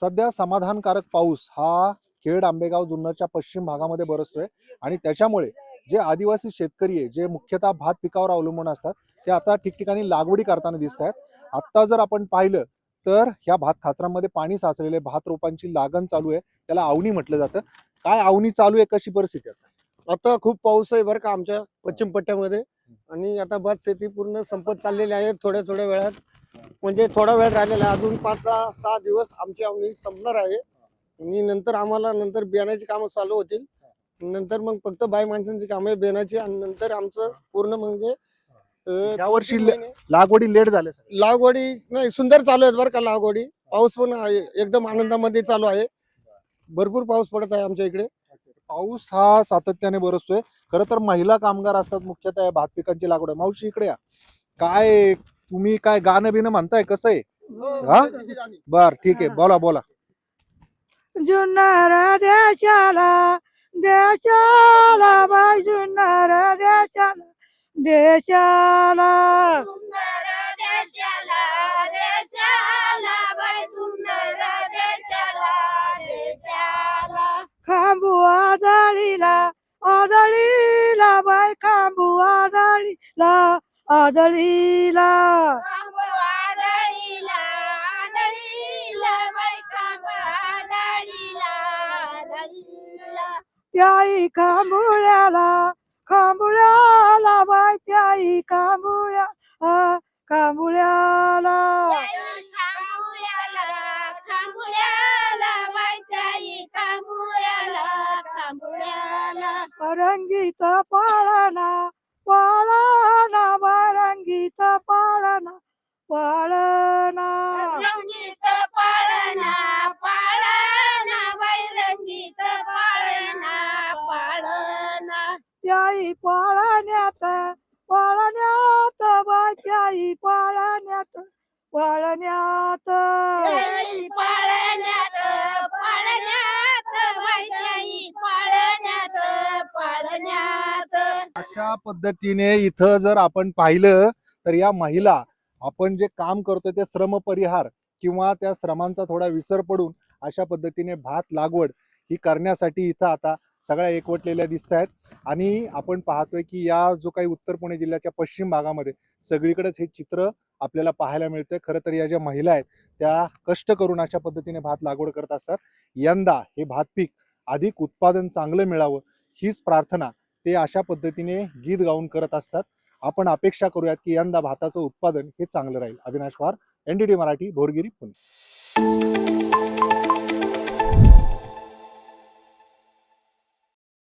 सध्या समाधानकारक पाऊस हा खेड, आंबेगाव, जुन्नरच्या पश्चिम भागामध्ये बरसतोय आणि त्याच्यामुळे जे आदिवासी शेतकरी आहे, जे मुख्यतः भात पिकावर अवलंबून असतात, ते आता ठिकठिकाणी लागवडी करताना दिसत आहेत. आत्ता जर आपण पाहिलं तर ह्या भात खाचरांमध्ये पाणी साचलेले, भात रोपांची लागण चालू आहे. त्याला आवणी म्हटलं जातं. काय आवणी चालू आहे, कशी परिस्थिती आहे? आता खूप पाऊस आहे बरं का आमच्या पश्चिम पट्ट्यामध्ये. आणि आता भात शेती पूर्ण संपत चाललेली आहे थोड्या थोड्या वेळात. म्हणजे थोडा वेळ राहिलेला आहे, अजून 5-6 दिवस आमची आवणी संपणार आहे. आणि नंतर आम्हाला बियाण्याची कामं चालू होतील. नंतर मग फक्त बाई माणसांची कामे बियाण्याची, आणि नंतर आमचं पूर्ण म्हणजे यावर्षी 2-3 महिने लागवडी लेट झाल्या सगळ्या. लागवडी नाही, सुंदर चालू आहेत बरं का लागवडी. पाऊस पण आहे, एकदम आनंदामध्ये चालू आहे. भरपूर पाऊस पडत आहे आमच्या इकडे. पाऊस हा सातत्याने बरसतोय. खरं तर महिला कामगार असतात मुख्यतः या भात पिकांची लागवड. मावशी इकडे या. काय तुम्ही काय गाणं बिणं म्हणताय, कसं आहे? हा? बर, ठीक आहे, बोला बोला. जुन्नर देशाला देशाला बाई, जुन्नर देशाला देशाला सुंदर देशाला देशाला बाई, सुंदर देशाला देशाला. खांबू आदळीला आदळीला बाई, खांबू आदळीला आदळीला खांब आदळीला आदळीला बाई, खांब आदळीला आदळीला. त्याई खांबुळ्याला खांबुळ्याला बाई, त्याई खांबुळ्या खांबुळ्याला ताई खांबुळ्याला खांबुळ्याला बाई, ताई खांबुळ्याला खांबुळ्याला. रंगीत पाळणा पाळणा बाई, रंगीत पाळणा पाळणा रंगीत पाळणा पाळणा बाई, रंगीत पाळणा पाळणा. त्याई पाळण्यात पाळण्यात बाई, त्याई पाळण्यात पाळण्यात ताई पाळण्यात पाळण्यात बाई, ताई पाळण्यात पाळण्यात. अशा पद्धतीने इथं जर आपण पाहिलं तर या महिला, आपण जे काम करतोय ते श्रम परिहार किंवा त्या श्रमांचा थोडा विसर पडून अशा पद्धतीने भात लागवड ही करण्यासाठी इथं आता सगळ्या एकवटलेल्या दिसत आहेत. आणि आपण पाहतोय की या जो काही उत्तर पुणे जिल्ह्याच्या पश्चिम भागामध्ये सगळीकडेच हे चित्र आपल्याला पाहायला मिळतंय. खरं तर या ज्या महिला आहेत त्या कष्ट करून अशा पद्धतीने भात लागवड करत असतात. यंदा हे भात पीक अधिक उत्पादन चांगलं मिळावं हीच प्रार्थना ते अशा पद्धतीने गीत गाऊन करत असतात. आपण अपेक्षा करूयात की यंदा भाताचं उत्पादन हे चांगलं राहील. अविनाश वार, NDT मराठी, भोरगिरी, पुणे.